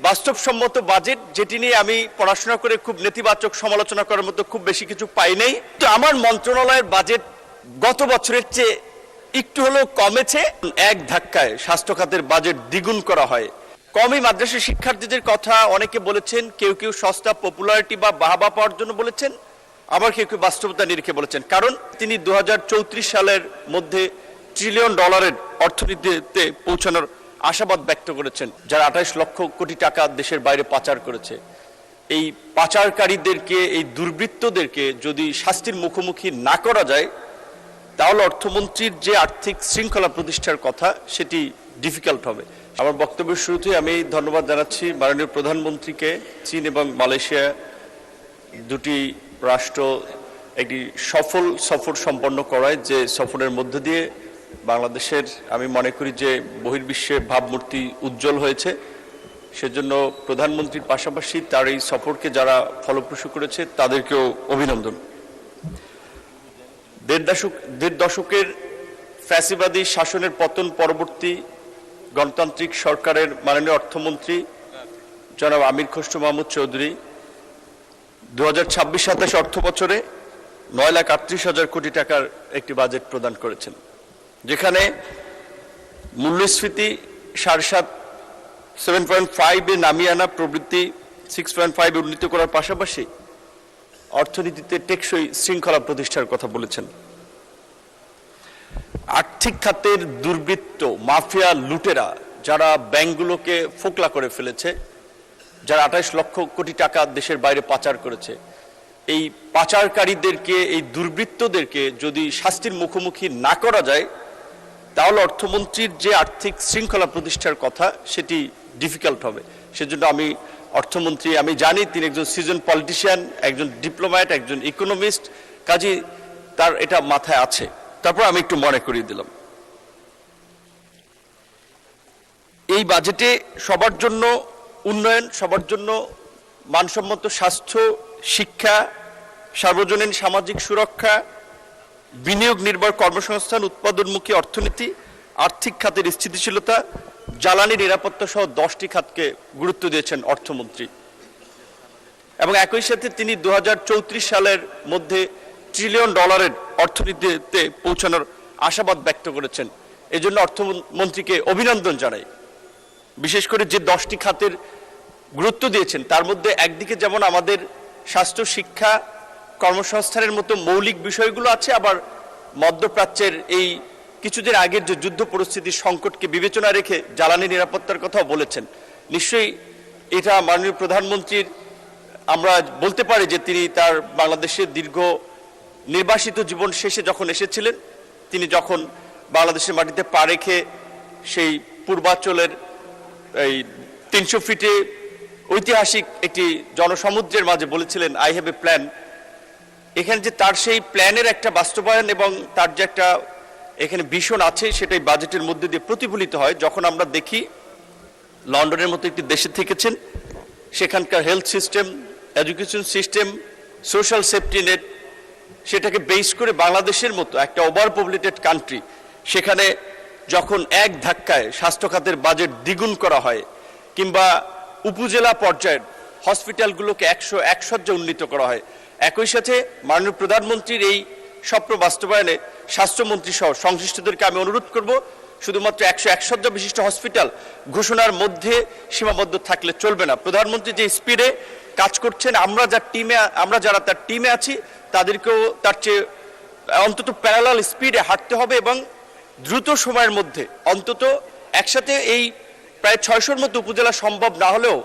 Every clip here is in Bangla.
বাস্তবসম্মত বাজেট, যেটি নিয়ে আমি পড়াশোনা করে খুব নেতিবাচক সমালোচনা করার মতো খুব বেশি কিছু পাই নাই। তো আমার মন্ত্রণালয়ের বাজেট গত বছরের চেয়ে একটু হলেও কমেছে। এক ধাক্কায় স্বাস্থ্য খাতের বাজেট দ্বিগুণ করা হয়। কমই মাদ্রাসা শিক্ষার্থীদের কথা অনেকে বলেছেন, কেউ কেউ সস্তা পপুলারিটি বা বাহবা পাওয়ার জন্য বলেছেন, আবার কেউ কেউ বাস্তবতা নিরিখে বলেছেন। কারণ তিনি 2034 সালের মধ্যে $1 ট্রিলিয়ন অর্থনীতিতে পৌঁছানোর আশাবাদ ব্যক্ত করেছেন, যারা 28 লক্ষ কোটি টাকা দেশের বাইরে পাচার করেছে। এই পাচারকারীদেরকে, এই দুর্বৃত্তদেরকে যদি শাস্তির মুখোমুখি না করা যায়, তাহলে অর্থমন্ত্রীর যে আর্থিক শৃঙ্খলা প্রতিষ্ঠার কথা সেটি ডিফিকাল্ট হবে। আমার বক্তব্যের শুরুতেই আমি ধন্যবাদ জানাচ্ছি মাননীয় প্রধানমন্ত্রীকে। চীন এবং মালয়েশিয়া দুটি রাষ্ট্র একটি সফল সফর সম্পন্ন করায়, যে সফরের মধ্য দিয়ে বাংলাদেশের আমি মনে করি যে বহির্বিশ্বে ভাবমূর্তি উজ্জ্বল হয়েছে। সেজন্য প্রধানমন্ত্রীর পাশাপাশি তার এই সফরকে যারা ফলপ্রসূ করেছে তাদেরকেও অভিনন্দন। দেড় দশকের ফ্যাসিবাদী শাসনের পতন পরবর্তী গণতান্ত্রিক সরকারের মাননীয় অর্থমন্ত্রী জনাব আমির খসরু মাহমুদ চৌধুরী 2026-27 অর্থ বছরে 9,38,000 কোটি টাকার একটি বাজেট প্রদান করেছেন, যেখানে মূল্যস্ফীতি 7.5 নামিয়ে আনা, প্রবৃদ্ধি 6.5 উন্নীত করার পাশাপাশি অর্থনীতিতে টেকসই শৃঙ্খলা প্রতিষ্ঠার কথা বলেছেন। আর্থিক খাতের দুর্বৃত্ত, মাফিয়া, লুটেরা যারা ব্যাংকগুলোকে ফোকলা করে ফেলেছে, যারা 28 লক্ষ কোটি টাকা দেশের বাইরে পাচার করেছে, এই পাচারকারীদেরকে, এই দুর্বৃত্তদেরকে যদি শাস্তির মুখোমুখি না করা যায়, তাহলে অর্থমন্ত্রীর যে আর্থিক শৃঙ্খলা প্রতিষ্ঠার কথা সেটি ডিফিকাল্ট হবে। সেজন্য আমি অর্থমন্ত্রী, আমি জানি তিনি একজন সিজন পলিটিশিয়ান, একজন ডিপ্লোম্যাট, একজন ইকোনমিস্ট, কাজেই তার এটা মাথায় আছে। তারপর আমি একটু মনে করিয়ে দিলাম, এই বাজেটে সবার জন্য উন্নয়ন, সবার জন্য মানসম্মত স্বাস্থ্য, শিক্ষা, সার্বজনীন সামাজিক সুরক্ষা, বিনিয়োগ নির্ভর কর্মসংস্থান, উৎপাদনমুখী অর্থনীতি, আর্থিক খাতের স্থিতিশীলতা, জ্বালানি নিরাপত্তা সহ 10টি খাতকে গুরুত্ব দিয়েছেন অর্থমন্ত্রী। এবং একই সাথে তিনি 2034 সালের মধ্যে $1 ট্রিলিয়ন অর্থনীতিতে পৌঁছানোর আশাবাদ ব্যক্ত করেছেন। এজন্য অর্থমন্ত্রীকে অভিনন্দন জানাই। বিশেষ করে যে 10টি খাতের গুরুত্ব দিয়েছেন, তার মধ্যে একদিকে যেমন আমাদের স্বাস্থ্য, শিক্ষা, কর্মসংস্থানের মতো মৌলিক বিষয়গুলো আছে, আবার মধ্যপ্রাচ্যের এই কিছুদিন আগের যে যুদ্ধ পরিস্থিতির সংকটকে বিবেচনা রেখে জ্বালানি নিরাপত্তার কথাও বলেছেন। নিশ্চয়ই এটা মাননীয় প্রধানমন্ত্রীর, আমরা বলতে পারি যে তিনি তার বাংলাদেশের দীর্ঘ নির্বাসিত জীবন শেষে যখন এসেছিলেন, তিনি যখন বাংলাদেশের মাটিতে পা রেখে সেই পূর্বাঞ্চলের এই 300 ফিটে ঐতিহাসিক একটি জনসমুদ্রের মাঝে বলেছিলেন, আই হ্যাভ এ প্ল্যান। এখানে যে তার সেই প্ল্যানের একটা বাস্তবায়ন এবং তার যে একটা এখানে ভীষণ আছে, সেটাই বাজেটের মধ্যে দিয়ে প্রতিফলিত হয়। যখন আমরা দেখি লন্ডনের মতো একটি দেশে থেকেছেন, সেখানকার health system, education system, social safety net, সেটাকে বেস করে বাংলাদেশের মতো একটা ওভার পপুলেটেড কান্ট্রি, সেখানে যখন এক ধাক্কায় স্বাস্থ্য খাতের বাজেট দ্বিগুণ করা হয়, কিংবা উপজেলা পর্যায়ের হসপিটালগুলোকে 101 শয্যা উন্নীত করা হয়, একই সাথে মাননীয় প্রধানমন্ত্রীর এই স্বপ্ন বাস্তবায়নে স্বাস্থ্যমন্ত্রী সহ সংশ্লিষ্টদেরকে আমি অনুরোধ করব, শুধুমাত্র 101 শয্যা বিশিষ্ট হসপিটাল ঘোষণার মধ্যে সীমাবদ্ধ থাকলে চলবে না। প্রধানমন্ত্রী যে স্পিডে কাজ করছেন, আমরা যারা তার টিমে আছি, তাদেরকেও তার চেয়ে অন্তত প্যারালাল স্পিডে হাঁটতে হবে এবং দ্রুত সময়ের মধ্যে অন্তত একসাথে এই প্রায় 600-র মতো উপজেলা সম্ভব না হলেও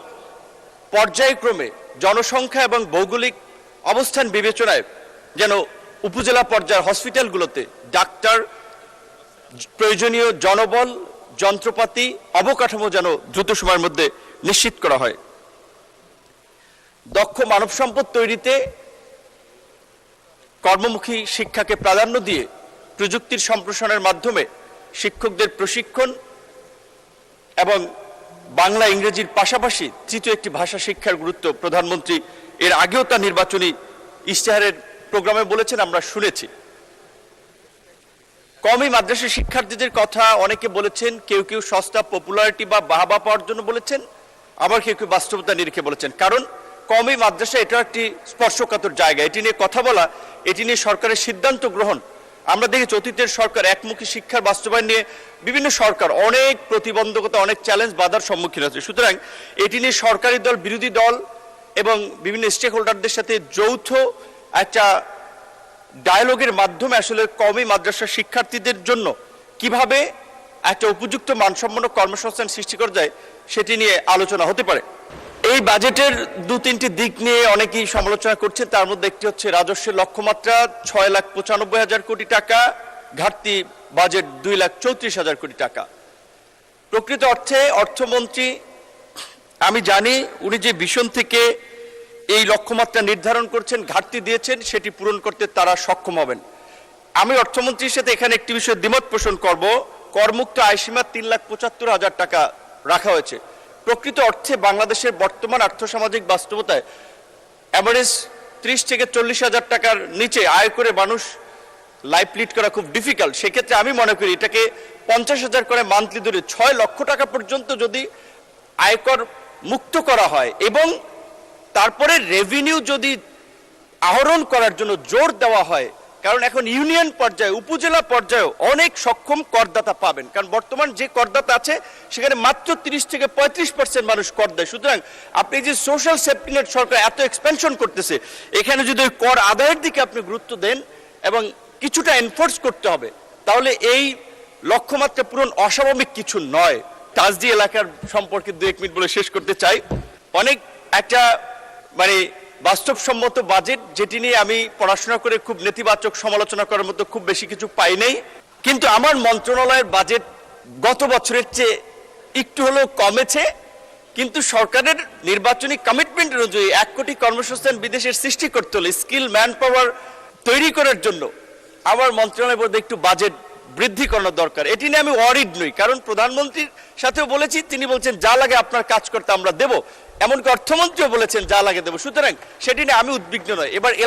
পর্যায়ক্রমে জনসংখ্যা এবং ভৌগোলিক অবস্থান বিবেচনায় যেন উপজেলা পর্যায়ের হসপিটালগুলোতে ডাক্তার, প্রয়োজনীয় জনবল, যন্ত্রপাতি, অবকাঠামো যেন দ্রুত সময়ের মধ্যে নিশ্চিত করা হয়। দক্ষ মানব সম্পদ তৈরিতে কর্মমুখী শিক্ষাকে প্রাধান্য দিয়ে প্রযুক্তির সম্প্রসারণের মাধ্যমে শিক্ষকদের প্রশিক্ষণ এবং বাংলা, ইংরেজির পাশাপাশি তৃতীয় একটি ভাষা শিক্ষার গুরুত্ব প্রধানমন্ত্রী এর আগেও তার নির্বাচনী ইশতেহারের প্রোগ্রামে বলেছেন, আমরা শুনেছি। কমই মাদ্রাসা শিক্ষার্থীদের কথা অনেকে বলেছেন, কেউ কেউ সস্তা পপুলারিটি বা বাহবা পাওয়ার জন্য বলেছেন, আবার কেউ কেউ বাস্তবতা নিরিখে বলেছেন। কারণ কওমি মাদ্রাসা এটা একটি স্পর্শকাতর জায়গা, এটি নিয়ে কথা বলা, এটি নিয়ে সরকারের সিদ্ধান্ত গ্রহণ। আমরা দেখেছি অতীতের সরকার একমুখী শিক্ষার বাস্তবায়ন নিয়ে বিভিন্ন সরকার অনেক প্রতিবন্ধকতা, অনেক চ্যালেঞ্জ, বাধার সম্মুখীন হচ্ছে। সুতরাং এটি নিয়ে সরকারি দল, বিরোধী দল এবং বিভিন্ন স্টেক হোল্ডারদের সাথে যৌথ একটা ডায়ালগের মাধ্যমে আসলে কওমি মাদ্রাসা শিক্ষার্থীদের জন্য কিভাবে একটা উপযুক্ত মানসম্পন্ন কর্মসংস্থান সৃষ্টি করা যায় সেটি নিয়ে আলোচনা হতে পারে। এই বাজেটের দু তিনটি দিক নিয়ে অনেকেই সমালোচনা করছেন। তার মধ্যে একটি হচ্ছে রাজস্বের লক্ষ্যমাত্রা 6,95,000 কোটি টাকা, ঘাটতি বাজেট 2,34,000 কোটি টাকা। প্রকৃত অর্থে অর্থমন্ত্রী, আমি জানি উনি যে ভিশন থেকে এই লক্ষ্যমাত্রা নির্ধারণ করছেন, ঘাটতি দিয়েছেন, সেটি পূরণ করতে তারা সক্ষম হবেন। আমি অর্থমন্ত্রীর সাথে এখানে একটি বিষয়ে দ্বিমত পোষণ করব। করমুক্ত আয়সীমা 3,75,000 টাকা রাখা হয়েছে। প্রকৃত অর্থে বাংলাদেশের বর্তমান আর্থসামাজিক বাস্তবতায় অ্যাভারেজ 30 থেকে 40,000 টাকার নিচে আয় করে মানুষ লাইফ লিড করা খুব ডিফিকাল্ট। সেক্ষেত্রে আমি মনে করি এটাকে 50,000 করে মান্থলি ধরে 6 লক্ষ টাকা পর্যন্ত যদি আয়কর মুক্ত করা হয় এবং তারপরে রেভিনিউ যদি আহরণ করার জন্য জোর দেওয়া হয়, কারণ এখন ইউনিয়ন পর্যায়ে, উপজেলা পর্যায়ে অনেক সক্ষম করদাতা পাবেন। কারণ বর্তমান যে করদাতা আছে সেখানে মাত্র 30 থেকে 35% মানুষ কর দেয়। সুতরাং আপনি যে সোশ্যাল সেফটি নেট সরকার এত এক্সপেনশন করতেছে, এখানে যদি ওই কর আদায়ের দিকে আপনি গুরুত্ব দেন এবং কিছুটা এনফোর্স করতে হবে, তাহলে এই লক্ষ্যমাত্রা পূরণ অস্বাভাবিক কিছু নয়। তাজদি এলাকার সম্পর্কে 2-1 মিনিট বলে শেষ করতে চাই। অনেক একটা বাস্তবসম্মত বাজেট, যেটি নিয়ে আমি পড়াশোনা করে খুব নেতিবাচক সমালোচনা করার মতো খুব বেশি কিছু পাই নাই। কিন্তু আমার মন্ত্রণালয়ের বাজেট গত বছরের চেয়ে একটু হলেও কমেছে, কিন্তু সরকারের নির্বাচনী কমিটমেন্ট অনুযায়ী 1 কোটি কর্মসংস্থান বিদেশের সৃষ্টি করতে হলে স্কিল ম্যান পাওয়ার তৈরি করার জন্য আমার মন্ত্রণালয়ের মধ্যে একটু বাজেট বৃদ্ধি করানো দরকার। এটি নিয়ে আমি ওয়ারিড নই, কারণ প্রধানমন্ত্রীর সাথেও বলেছি, তিনি বলছেন যা লাগে আপনার কাজ করতে আমরা দেব, এমনকি অর্থমন্ত্রীও বলেছেন যা লাগে দেব। সুতরাং সেটি নিয়ে আমি উদ্বিগ্ন নয়। এবার